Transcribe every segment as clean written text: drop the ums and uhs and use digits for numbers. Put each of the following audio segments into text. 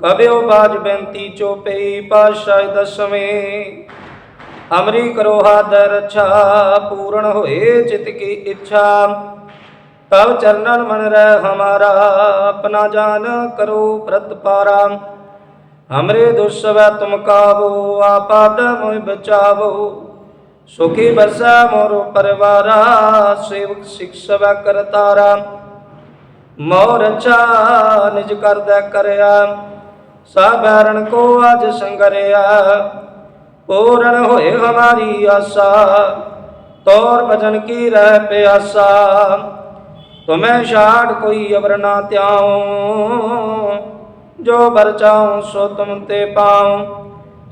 कबियो बाज बेनती चौपई पातशाह दसवें। अमरी करो हादर रक्षा पूर्ण होए चित की इच्छा। तब चरणन मन रह हमारा अपना जान करो प्रतपारा। हमरे दुस्सव तुम काबो आपाद मोहि बचावो। सुखी बसा मोरो परिवारा सेवक शिक्षव करतारा। मोर अच्छा निज कर दे करया साभरण को आज संगरया। पूर्ण होए हमारी आशा तौर भजन की रह प्यासा। तुम्हें छाड़ कोई अवर ना त्याऊं जो बर चाऊं सो तुम ते पाऊं।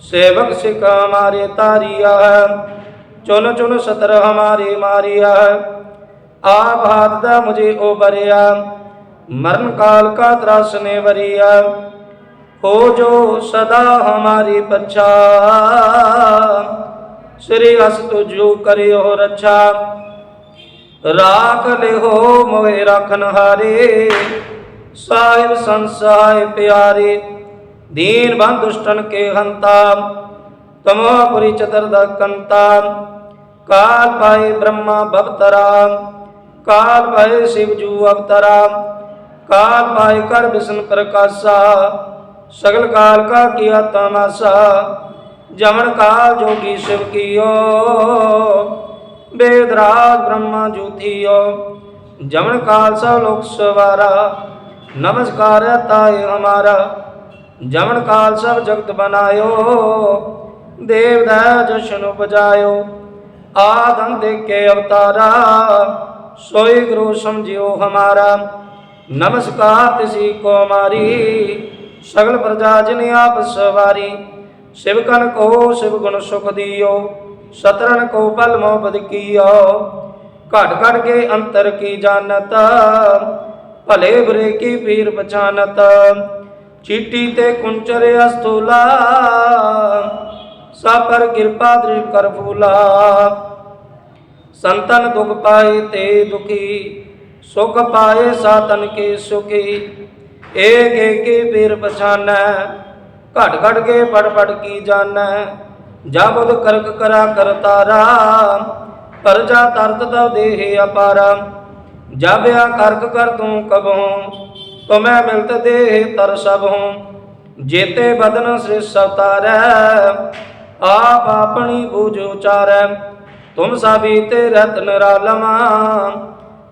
सेवक सिख हमारे तारिया चुन चुन सतर हमारे मारिया। आप हाथ दा मुझे ओबरिया मरण काल का त्रास ने वरिया। हो जो सदा हमारी पच्छा श्री हस तुझो करियो रक्षा। राख ले हो मोहे राखन हारे साहिब संसाय प्यारे। दीन बंधु दुष्टन के हंता तमोपुरी चतुर्दश कंता। काल पाए ब्रह्मा भवतरा काल पाए शिवजू अवतरा। काल पाए कर विष्णु प्रकाशा सगल काल का किया तमाशा। जमन काल जोगी शिव कियो वेदराज ब्रह्मा ज्योतियो। जमन काल सब लोक सवारा नमस्कार ताय हमारा। जमन काल सब जगत बनायो देव दया जशन उपजायो। आदम देख के अवतारा सोई गुरु समझियो हमारा। नमस्कार तिसी को मारी सगल प्रजा जिन आप सवारी। शिवकन को शिव गुण सुख दियो सतरन को पल मोहब्बत कियो। घट घट के अंतर की जानत भले बुरे की पीर पहचानत। चीटी ते कुंचर अस्तूला सब पर कृपा दृढ़ कर फूला। संतन दुख पाए ते दुखी सुख पाए सातन के सुखी। एक एक की पीर पहचान घट घट के पढ़ पढ़ की जान। जाबुद करक करा करतारा प्रजा तरत तव देह अपारा। जब या करक कर तू कबहूँ तो मैं मिलत देह तर सब हूँ। जेते बदन श्रेष्ठ अवतार आप अपनी बूझ उचार। तुम साबीते रत निरालमा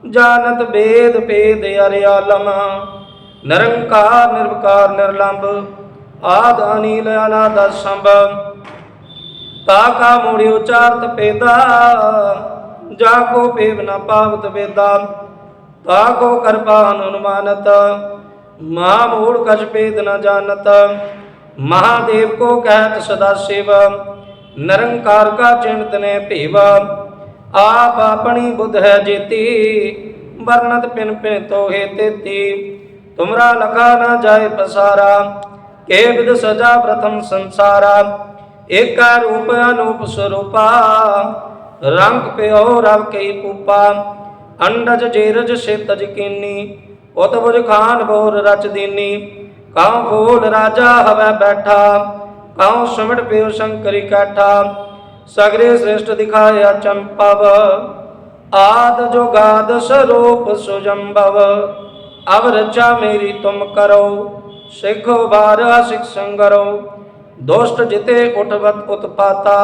जानत वेद पेद अरियालमा। निरंकार निर्विकार निर्लंब आद अनिल अनाद संभव। ताका मूढ़ि उचारत पेदा जाको पेव न पावत वेदा। ताको कृपा अनुमानत महामूढ़ कछ पेद न जानत। महादेव को कहत सदा शिव निरंकार का चिंत ने भीव। आप अपनी बुद्ध है जेती वर्णत पिन पिन तो हे तेती। तुमरा लखा न जाए पसारा के विद सजा प्रथम संसारा। एक रूप अनूप स्वरूपा रंग पे और रव कई पूपा। अंडज जेरज से तज कीनी उतबुज खान बोर रच दीनी। काउ फूल राजा हवै बैठा काउ सुमिट पे शंकरी कैठा। सगरे श्रेष्ठ दिखाया चंपव आद जो गाद स्वरूप सुजम्भव। अब रचा मेरी तुम करो सिखो बार सिख संगरो। दोष्ट जिते उठवत उत्पाता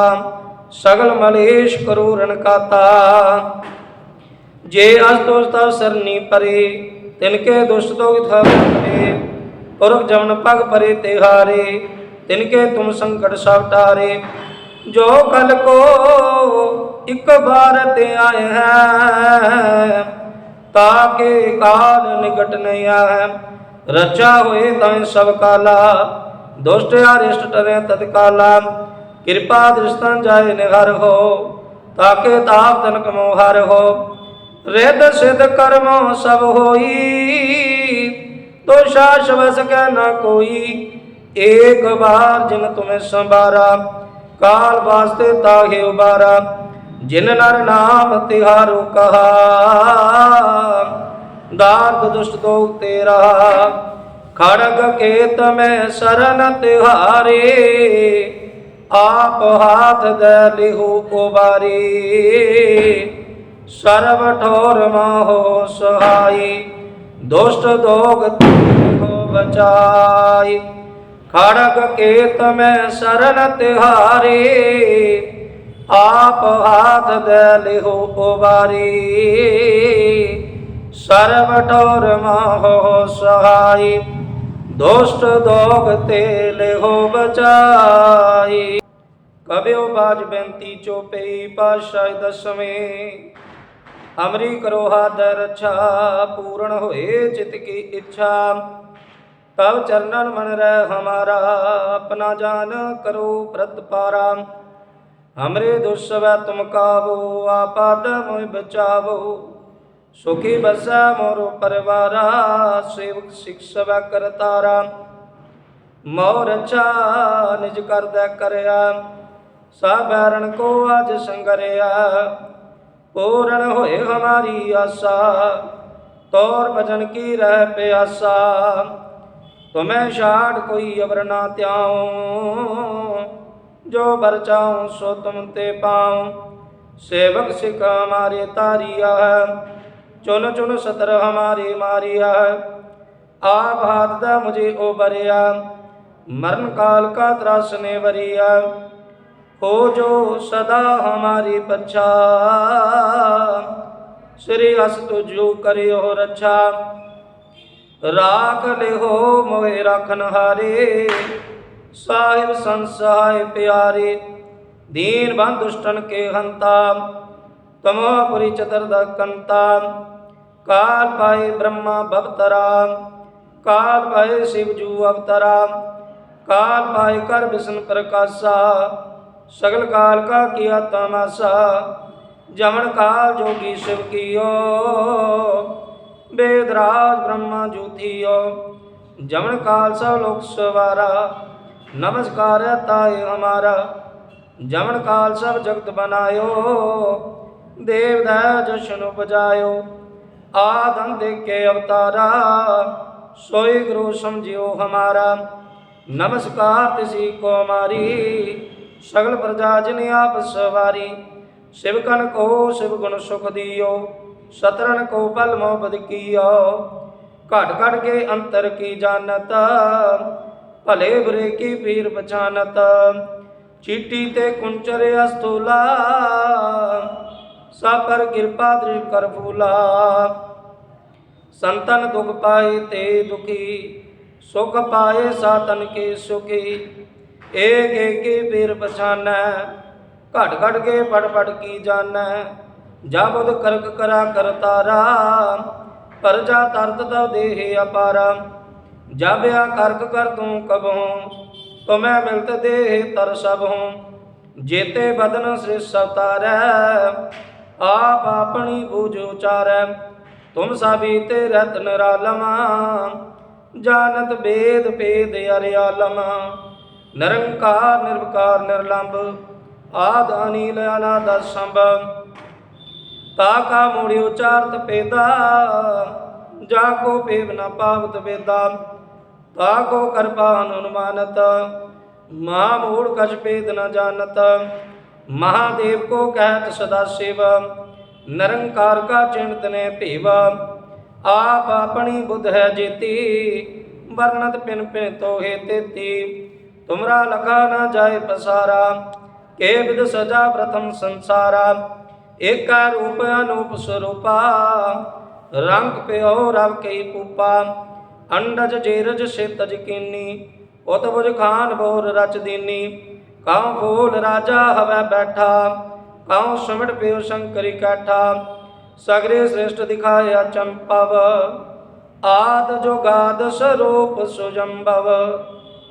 सगल मलेश करूरन काता। जे असतोष तव सरनी परे तिनके दुष्ट तो करे। पुरख जमन पग परे तिहारे तिनके तुम संकट सब टारे। जो कल को एक बार ते आए हैं ताके काल निकट नहीं आए। रचा हुए तय सब काला दुष्ट अरिष्ट टरे तत्काला। कृपा दृष्टन जाय निहर हो ताके ताप तनक मोहर हो। रेद सिद्ध कर्मो सब होई तो शास बस के न कोई। एक बार जिन तुम्हें संबारा काल वास्ते ताहे उबारा। जिन नर नाम तिहारो कहा दार्द दुष्ट दो तेरा। खड़ग केत में शरण तिहारे, आप हाथ दे लिहु उबारी। सर्व ठोर माहो सहाई, दुष्ट दोग हो बचाई। खड़ग केत में शरण तिहारे, आप हाथ दे लिहु उबारी। सर्व ठोर माहो सहाई, दुष्ट दोग ते लिहु बचाई। कबियो बाज बेनती चौपई पातशाह दसवें। अमरी करो हाथ रक्षा, पूर्ण होए चित की इच्छा। तब चरणन मन रह हमारा, अपना जान करो व्रत पारा। हमरे दुस्सवै तुम कावो, आपाद मोहि बचावो। सुखी बसै मोरो परिवारा, सेवक शिक्षव करतारा। मोर अच्छा निज कर दे करया, सब बैरन को आज संगरिया। पूर्ण होए हमारी आशा, तौर भजन की रह प्यासा। तुम्हें छाड़ कोई अवर ना त्याऊं, जो बर चाऊं सो तुम ते पाऊं। सेवक सिख हमारे तारिया है, चुन चुन सतर हमारे मारिया। आप हाथ दा मुझे ओबरिया, मरण काल का त्रास ने वरिया। हो जो सदा हमारी पच्छा, श्री हस तुझो करियो रक्षा। राख ले हो मोहे राखन हारे, साहिब संसहाय प्यारे। दीन बंधु दुष्टन के हंता, तमोपुरी चतुर्दकंता। काल पाए ब्रह्मा भवतरा, काल पाए शिवजू अवतरा। काल पाए कर विष्णु प्रकाशा, सगल काल का किया तमाशा। जमन काल जोगी शिव कियो, वेदराज ब्रह्मा ज्योतियो। जमन काल सब लोक सवारा, नमस्कार ताय हमारा। जमन काल सब जगत बनायो, देव दैव जशन बजायो। आदम देख के अवतारा, सोई गुरु समझियो हमारा। नमस्कार तिसी को मारी, सगल प्रजा जिन आप सवारी। शिवकन को शिव गुण सुख दियो, सतरन को पल मोहब्बत कियो। घट घट के अंतर की जानत, भले बुरे की पीर पहचानत। चीटी ते कुंचर अस्तूला, सब पर कृपा दृढ़ कर फूला। संतन दुख पाए ते दुखी, सुख पाए सातन के सुखी। एक एक की पीर पहचानै, घट घट के पढ़ पढ़ की जानै। जब उद करक करा करतारा, परजा तरत तव देह अपारा। जब या करक कर तू कबहूँ, तुम्हें मिलत देह तर सब हूँ। जेते बदन श्रेष्ठ अवतारै, आप अपनी बूझ उचारै। तुम साबीते रहत निरालमा, जानत वेद भेद अरियालमा। निरंकार निर्विकार निर्लंब, आद अनिल अनाद संभव। ताका मूढ़ि उचारत पेदा, जाको पेव न पावत वेदा। ताको कृपा अनुमानत, महामूढ़ कछ भेद न जानत। महादेव को कहत सदा शिव, निरंकार का चिंत ने भेव। आप अपनी बुद्ध है जेती, वर्णत पिन पिन तो हे तेती। तुमरा लखा न जाए पसारा, के विद सजा प्रथम संसारा। एक रूप अनूप स्वरूपा, रंग पे और रव कई पूपा। अंडज जेरज से तज कीनी, उतबुज खान बोर रच दीनी। काउ फूल राजा हवै बैठा, काउ सुमिट पेव शंकरी कैठा। सगरे श्रेष्ठ दिखाया चंपव, आद जो गाद स्वरूप सुजम्भव।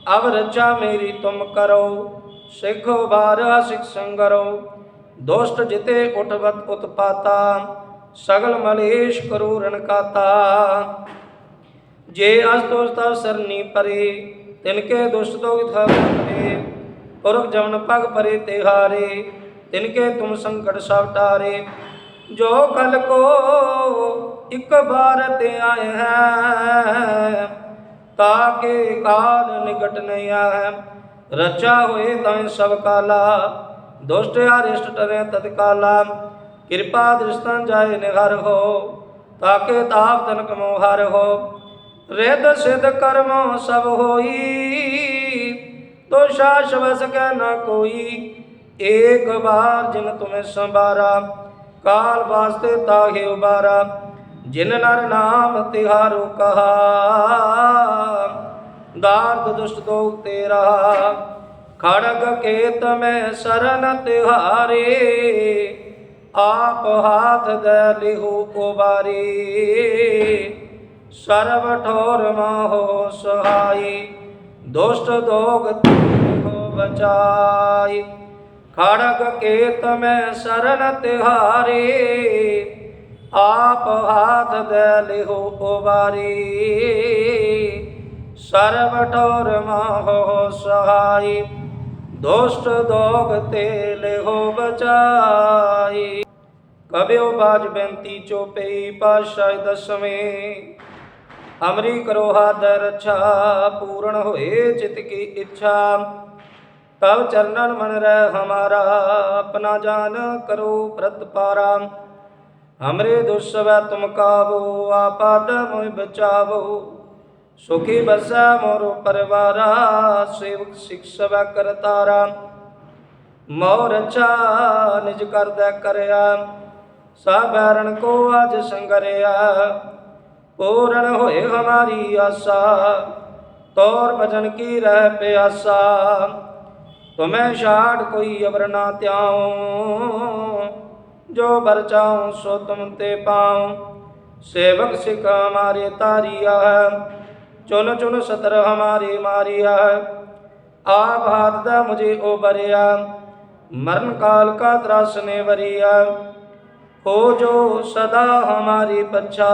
अब रक्षा मेरी तुम करो, सिखो बारह सिख संगरो। दुष्ट जिते उठवत उत्पाता, सगल मलेश करूरन काता। जे अस्तुष तव सरनी परे, तिनके दुष्ट तो करे। पुरख जमन पग परे तिहारे, तिनके तुम संकट सब टारे। जो कल को एक बार ते आए हैं, ताके काल निकट नहीं है। रचा हुए तय सब काला, दुष्ट अरिष्ट टरे तत्काला। कृपा दृष्टन जाय निहर हो, ताके ताप तनक मोहर हो। रिद सिद्ध कर्म सब होई, तो शास बस कह न कोई। एक बार जिन तुम्हें संबारा, काल वास्ते ताहे उबारा। जिन नर नाम तिहारो कहा, दार्द दुष्ट दोग तेरा। खड़ग केत में शरण तिहारे, आप हाथ दे लिहु उबारी। सर्व ठोर माहो सहाई, दुष्ट दोग हो बचाई। खड़ग केत में शरण तिहारे, आप हाथ दे लिहु उबारी। सर्व ठोर माहो सहाई, दुष्ट दोग ते लिहु बचाई। कबियो बाज बेनती चौपई पातशाही दसवें। हमरी करो हादर रक्षा, पूर्ण होए चित की इच्छा। तब चरणन मन रह हमारा, अपना जान करो प्रतपारा। हमरे दुस्सवै तुम काबो, आपाद मोहि बचावो। सुखी बसै मोरो परिवारा, सेवक शिक्षव करतारा। मोर रक्षा निज कर दे करया, सब बैरन को आज संगरया। पूर्ण होए हमारी आशा, तौर भजन की रह प्यासा। तुम्हें छाड़ कोई अवर ना त्याऊं, जो बर चाऊं सो तुम ते पाऊं। सेवक सिख हमारे तारिया है, चुन चुन सतर हमारी मारिया है। आप हाथ दा मुझे उबरिया, मरण काल का त्रास ने वरिया। हो जो सदा हमारी पच्छा,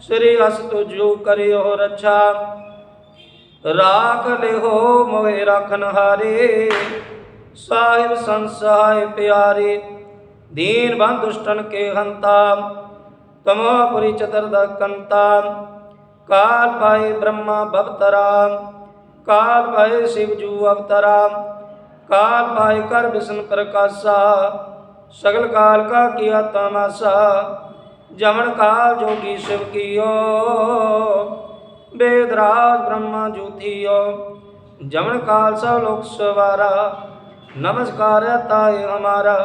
श्री हस तुझो करियो रक्षा। राख ले हो मोहे राखन हारे, साहिब संसहाय प्यारे। दीन बंध दुष्टन के हंता, तमोपुरी चतुर्दश कंता। काल पाए ब्रह्मा भवतरा, काल पाए शिव जू अवतरा। काल पाए कर विष्णु प्रकाशा, सगल काल का किया तमाशा। जमन काल जोगी शिव कियो, वेदराज ब्रह्मा जूथियो। जमन काल सब लोक सवारा, नमस्कार है ताय हमारा।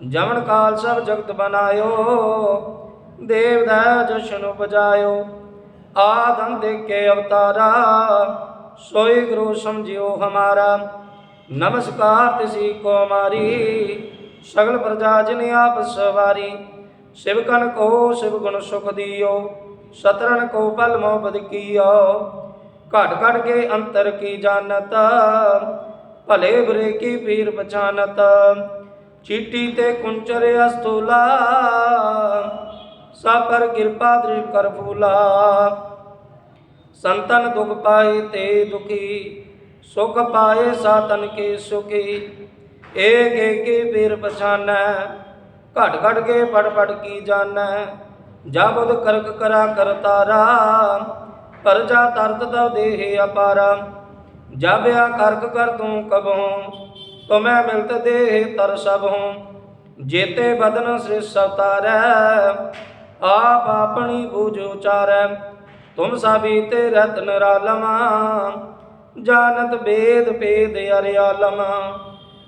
जमन काल सब जगत बनायो, देव दया जशन उपजायो। आदम देख के अवतारा, सोई गुरु समझियो हमारा। नमस्कार तिसी को हमारी, सगल प्रजा जिन आप सवारी। शिवकन को शिव गुण सुख दियो, सतरन को पल मोहब्बत कियो। घट घट के अंतर की जानत, भले बुरे की पीर पहचानत। चीटी ते कुंचर अस्तूला, सब पर कृपा दृढ़ कर फूला। संतन दुख पाए ते दुखी, सुख पाए सातन के सुखी। एक एक पीर पहचान, घट घट के पढ़ पढ़ की जान। जाबुद करक करा करतारा, परजा तरत तव देह अपारा। जब या करक कर तू कबहूँ, तुम्हें मिलत देह तर सब हूँ। जेते बदन श्रेष्ठ अवतारै, आप अपनी बूझ उचारै। तुम साबीते रहत निरालमा, जानत वेद भेद अरियालम।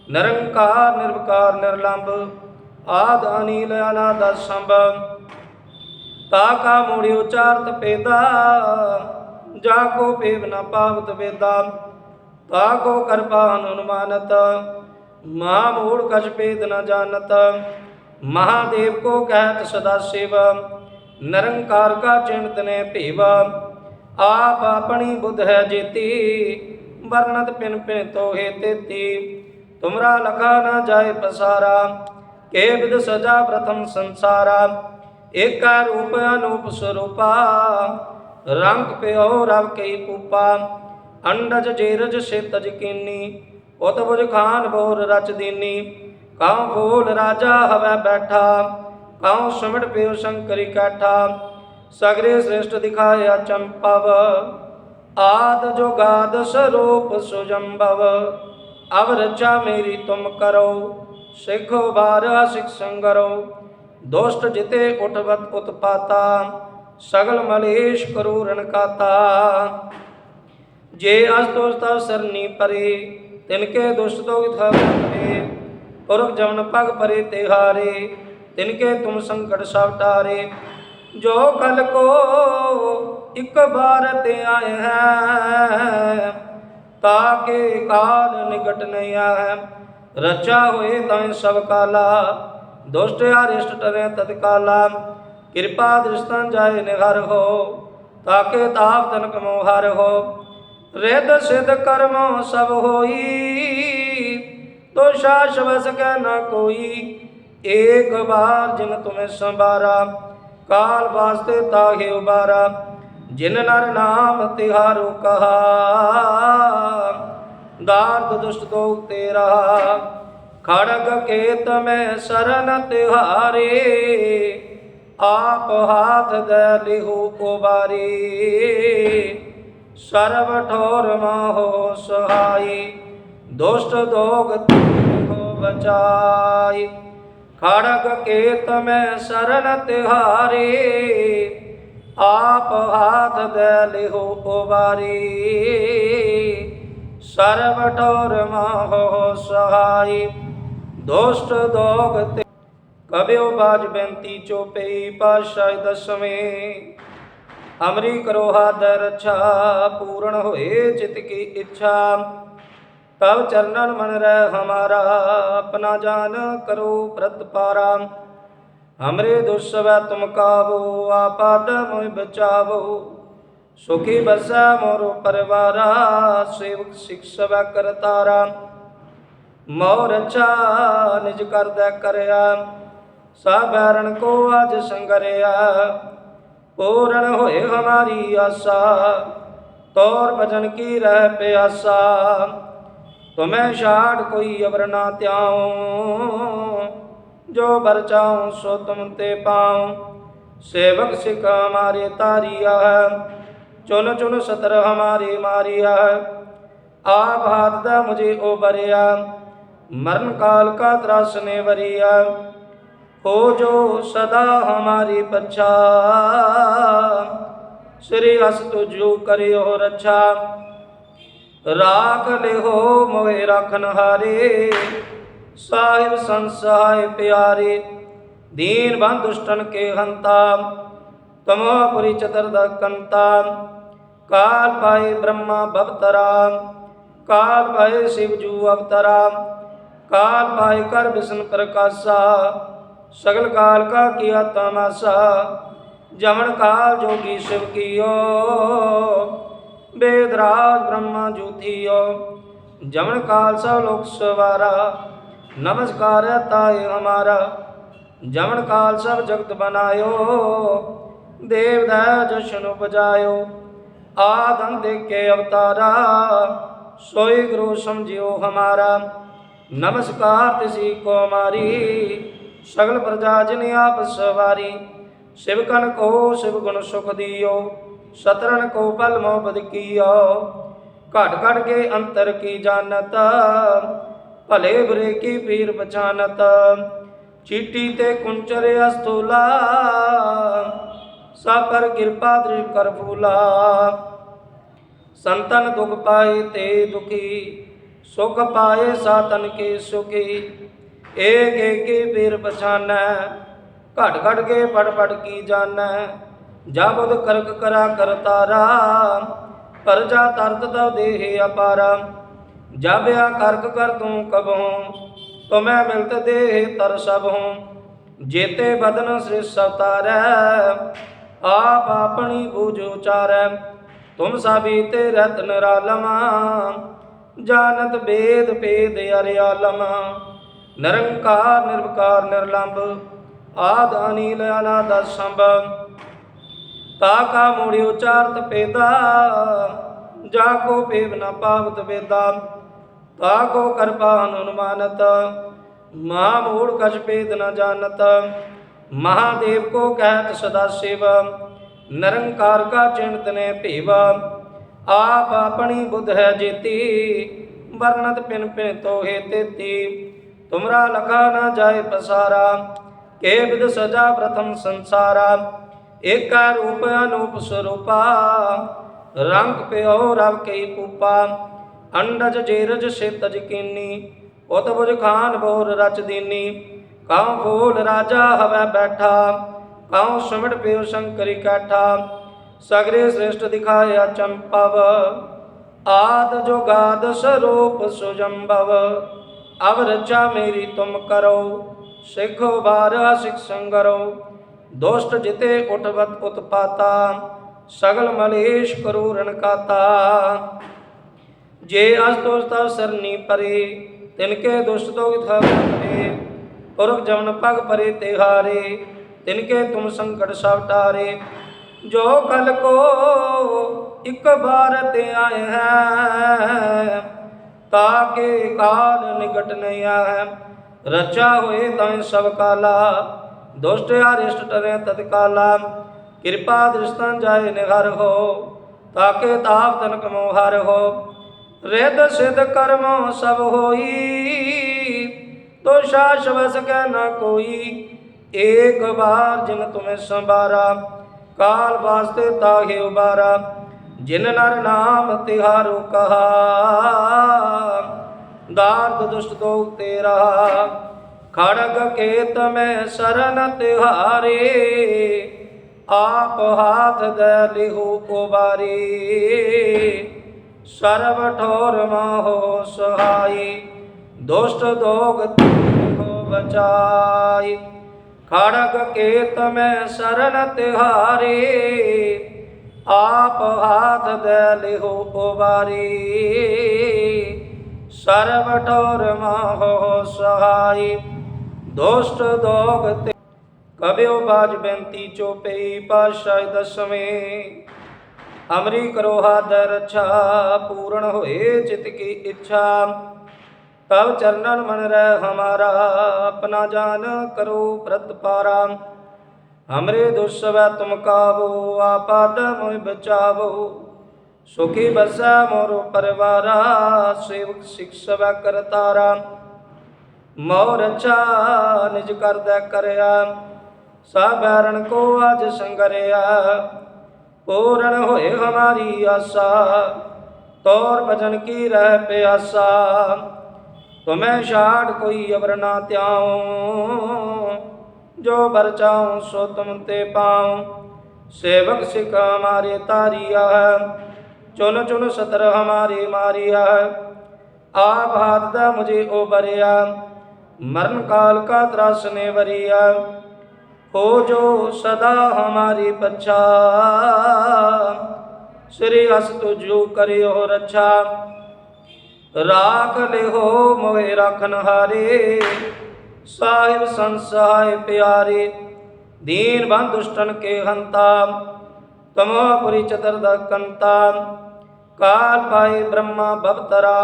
निरंकार निर्विकार निर्लंब, आद अनिल अनाद संभव। ताका मूढ़ि उचारत पेदा, जाको पेव न पावत वेदा। ताको कृपा अनुमानत, महामूढ़ कछ भेद न जानत। महादेव को कहत सदा शिव, निरंकार का चिंत ने भेव। आप अपनी बुद्ध है जेती, वर्णत पिन पिन तो हे तेती। तुमरा लखा न जाए पसारा, के विद सजा प्रथम संसारा। एक रूप अनूप स्वरूपा, रंग पे रव कई पूपा। अंडज जेरज से तज कीनी, उतबुज खान बोर रच दीनी। काउ फूल राजा हवै बैठा, काउ सुमिट पे शंकरी कैठा। सगरे श्रेष्ठ दिखाया चंपव, आद जो गाद स्वरूप सुजम्भव। अब रचा मेरी तुम करो, सिखो बार सिख संगरो। दोष्ट जिते उठवत उत्पाता, सगल मलेश करूरन काता। जे अस्तोष तव सरनी परे, तिनके दुष्ट तो करे। पुरख जमन पग परे तिहारे, तिनके तुम संकट सब टारे। जो कल को एक बार ते आए हैं, ताके काल निकट नहीं है। रचा हुए तय सब काला, दुष्ट अरिष्ट टरे तत्काला। कृपा दृष्टन जाय निहर हो, ताके ताप तनक मोहर हो। रिद सिद्ध कर्म सब होई, तो शास बस के न कोई। एक बार जिन तुम्हें संबारा, काल वास्ते ताहे उबारा। जिन नर नाम तिहारो कहा, दार्द दुष्ट तो तेरा। खड़ग केत में शरण तिहारे, आप हाथ दे लिहु उबारी। सर्व ठोर माहो सहाई, दुष्ट दोग हो बचाई। खड़ग केत में शरण तिहारे, आप हाथ दे लिहु उबारी। सर्व ठोर माहो सहाई, दुष्ट दोग। कबियो बाज बेनती चोपई, पातशाही दसवें। हमरी करो हाथ रक्षा, पूर्ण होए चित की इच्छा। तब चरणन मन रह हमारा, अपना जान करो व्रत पारा। हमरे दुस्सव तुम काबो, आपाद मोहि बचावो। सुखी बसा मोरो परिवारा, सेवक शिक्षव करतारा। मोर रक्षा निज कर दे करया, साभरण को आज संगरया। पूर्ण होए हमारी आशा, तौर भजन की रह प्यासा। तुम्हें छाड़ कोई अवर ना त्याऊं, जो बर चाऊं सो तुम ते पाऊं। सेवक सिख हमारे तारिया है, चुन चुन सतर हमारी मारिया है। आप हाथ दा मुझे ओबरिया, मरण काल का त्रास ने वरिया। हो जो सदा हमारी पच्छा, श्री अस तुझो करियो रक्षा। राख ले हो मोहे राखन हारे, साहिब संसहाय प्यारे। दीन बंध दुष्टन के हंता, तमोपुरी चतुर्दश कंता। काल पाए ब्रह्मा भवतरा, काल पाए शिवजू अवतरा। काल पाए कर विष्णु प्रकाशा, सगल काल का किया तमाशा। जमन काल जोगी शिव कियो, वेदराज ब्रह्मा जूथियो। जमन काल सब लोक सवारा, नमस्कार ताय हमारा। जमन काल सब जगत बनायो, देव दया जशन उपजायो। आदम देख के अवतारा, सोई गुरु समझियो हमारा। नमस्कार तिसी को मारी, सगल प्रजा जिन आप सवारी। शिवकन को शिव गुण सुख दियो, सतरन को बल मोहबद कियो। घट घट के अंतर की जानत, भले बुरे की पीर पहचानत। चीटी ते कुंचर अस्तूला, सब पर कृपा दृढ़ कर फूला। संतन दुख पाए ते दुखी, सुख पाए सातन के सुखी। एक एक पीर पछानै, घट घट के पढ़ पढ़ की जानै। जब उद करक करा करतारा, परजा तरत तव देह अपारा। जब या करक कर तू कबहूँ, तुम्हें मिलत देह तर सब हूँ। जेते बदन श्रेष्ठ अवतारै, आप अपनी बूझ उचारै। तुम साबीते रहत निरालमा, जानत वेद भेद अरियालम। निरंकार निर्विकार निर्लंब, आद अनिल अनाद संभ। ताका मूढ़ि उचारत पेदा, जाको पेव न पावत वेदा। ताको कृपा अनुमानत, महामूढ़ कछ भेद न जानत। महादेव को कहत सदा शिव, निरंकार का चिंत ने भीवा, आप अपनी बुध है जेती, वर्णत पिन पिन तो हे तेती, तुमरा लखा न जाए पसारा, के विद सजा प्रथम संसारा, एक रूप अनूप स्वरूपा, रंग पे रव कई पूपा, अंडज जेरज से तज कीनी, उतबुज खान बोर रच दीनी, काउ फूल राजा हवै बैठा, काउ सुमिट पेव शंकरी कैठा, सगरे श्रेष्ठ दिखाया चंपव, आद जो गाद स्वरूप सुजम्भव, अब रचा मेरी तुम करो, सिखो बारा सिख संगरो, दोष्ट जिते उठवत उत्पाता, सगल मलेश करूरन काता, जे अस्तोष तव सरनी परे, तिनके दुष्ट तो थे, पुरख जमन पग परे तिहारे, तिनके तुम संकट सब टारे, जो कल को एक बार ते आए हैं, ताके काल निकट नहीं है, रचा हुए तय सब काला, दुष्ट अरिष्ट टरे तत्काला, कृपा दृष्टन जाय निहर हो, ताके ताप तनक मोहर हो, रिद सिद्ध कर्मो सब होई, तो शास बस के न कोई, एक बार जिन तुम्हें संबारा, काल वास्ते ताहे उबारा, जिन नर नाम तिहारो कहा, दार्द दुष्ट दो तेरा, खड़ग केत में शरण तिहारे, आप हाथ दे लिहु उबारी, सर्व ठोर माहो सहाई, दुष्ट दोग हो बचाई, खड़ग केत में शरण तिहारे, आप हाथ दे लिहु उबारी, सर्व ठोर माहो सहाई, दुष्ट दोग कब्यो बाज बेनती चौपई पातशाह दसवें, हमरी करो हादर रक्षा, पूर्ण होए चित की इच्छा, तब चरणन मन रह हमारा, अपना जान करो व्रत पारा, हमरे दुस्सव तुम कावो, आपाद मोहि बचावो, सुखी बसा मोरो परिवारा, सेवक शिक्षव करतारा, मोर अच्छा निज कर दे करया, साबैरण को आज संगरया, पूर्ण होए हमारी आशा, तौर भजन की रह प्यासा, तुम्हें छाड़ कोई अवर ना त्याऊं, जो बर चाऊं सो तुम ते पाऊं, सेवक सिख हमारे तारिया है, चुन चुन सतर हमारी मारिया है, आप हाथ दा मुझे उबरिया, मरण काल का त्रास ने वरिया, हो जो सदा हमारी पच्छा, श्री अस तुझो करियो रक्षा, राख ले हो मोहे राखन हारे, साहिब संसहाय प्यारे, दीन बंध दुष्टन के हंता, तमोपुरी चतुर्दकंता, काल पाए ब्रह्मा भवतरा,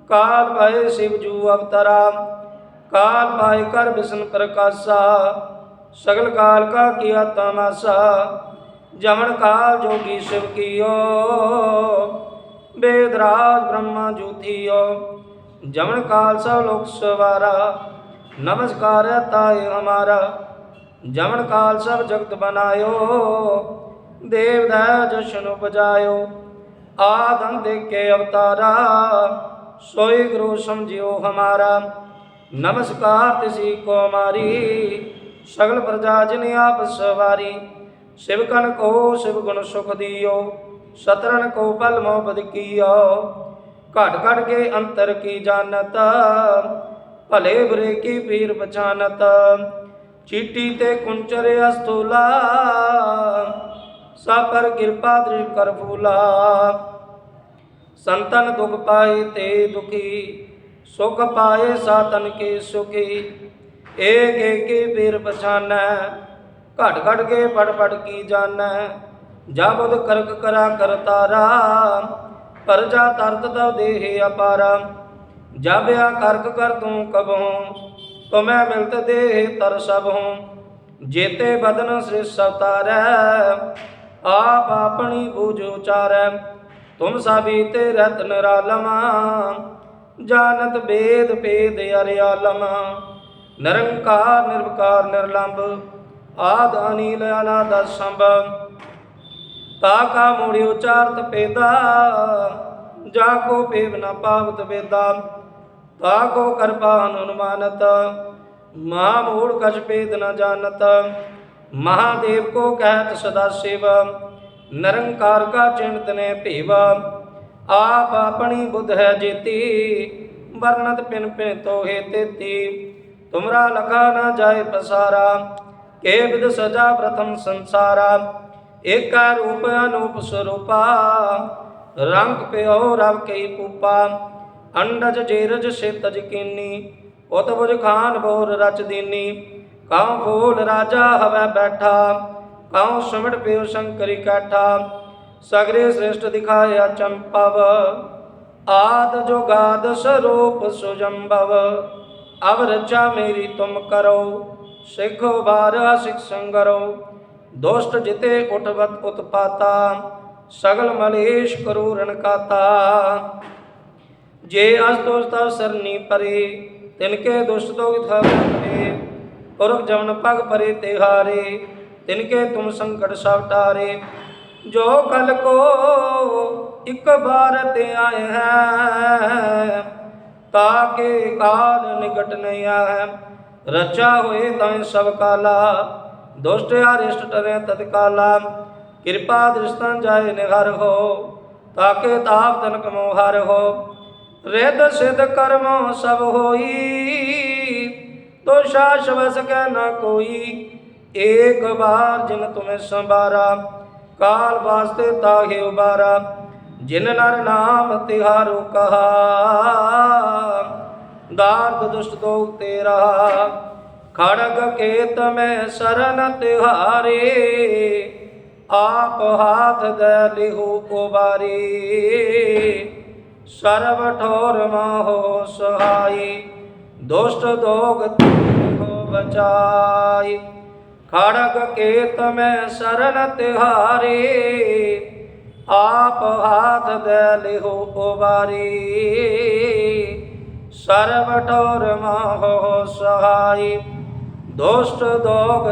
काल पाए शिवजू अवतरा, काल पाए कर विष्णु प्रकाशा, सगल काल का किया तमाशा, जमन काल जोगी शिव कियो, वेदराज ब्रह्मा जूथियो, जमन काल सब लोक सवारा, नमस्कार ताय हमारा, जमन काल सब जगत बनायो, देव दया जशन बजायो, आदम देख के अवतारा, सोई गुरु समझियो हमारा, नमस्कार तिसी को हमारी, सगल प्रजा जिन आप सवारी, शिवकन को शिव गुण सुख दियो, सतरन को पल मोहब्बत कियो, घट घट के अंतर की जानत, भले बुरे की पीर पहचानत, चीटी ते कुंचर अस्तूला, सब पर कृपा दृढ़ कर फूला, संतन दुख पाए ते दुखी, सुख पाए सातन के सुखी, एक एक पीर पछान, घट घट के पढ़ पढ़ की जान, जाबुद करक करा करतारा, परजा तरत तव देह अपारा, जाब्या करक कर तू कब हूँ, तुम्हें मिलत देह तर सब हूँ, जेते बदन श्रेष्ठ अवतारै, आप अपनी बूझ उचारै। तुम साबीते रहत निरालम, जानत वेद भेद अरियालम। निरंकार निर्विकार निर्लंब, आद अनिल अनाद संभ। ताका मूढ़ि उचारत पेदा, जाको पेव न पावत वेदा। ताको कृपा अनुमानत, महामूढ़ कछ भेद न जानत। महादेव को कहत सदा शिव, निरंकार का चिंत ने भेव। आप अपनी बुद्ध है जेती, वर्णत पिन पिन तो हे तेती। तुमरा लखा न जाए पसारा, के विद सजा प्रथम संसारा। एक रूप अनूप स्वरूपा, रंग प्यो रव कई पूपा। अंडज जेरज से तज कीनी, उतबुज खान बोर रच दीनी। काउ फूल राजा हवै बैठा, काउ सुमिट प्यो शंकरी कैठा। सगरे श्रेष्ठ दिखाया चंपव, आद जो गाद स्वरूप सुजम्भव। अब रचा मेरी तुम करो, सिखो बारा सिख संगरो। दोष्ट जिते उठवत उत्पाता, सगल मलेश करूरन काता। जे अस्तोष तव सरनी परे, तिनके दुष्ट तो परे। पुरख जमन पग परे तिहारे, तिनके तुम संकट सब टारे। जो कल को एक बार ते आए हैं, ताके काल निकट नहीं आए। रचा हुए तय सब काला, दुष्ट अरिष्ट टरे तत्काला। कृपा दृष्टि जाय निहर हो, ताके ताप तनक मोहर हो। रिद सिद्ध कर्म सब होई, तो शास बस के न कोई। एक बार जिन तुम्हें संबारा, काल वास्ते ताहे उबारा। जिन नर नाम तिहारो कहा, दार्द दुष्ट दो तेरा। खड़ग केत में शरण तिहारे, आप हाथ दे लिहु उबारी। सर्व ठोर माहो सहाई, दुष्ट दोग हो बचाई। खड़ग केत में शरण तिहारे, आप हाथ दे लिहु उबारी। सर्व ठोर माहो सहाई, दुष्ट दोग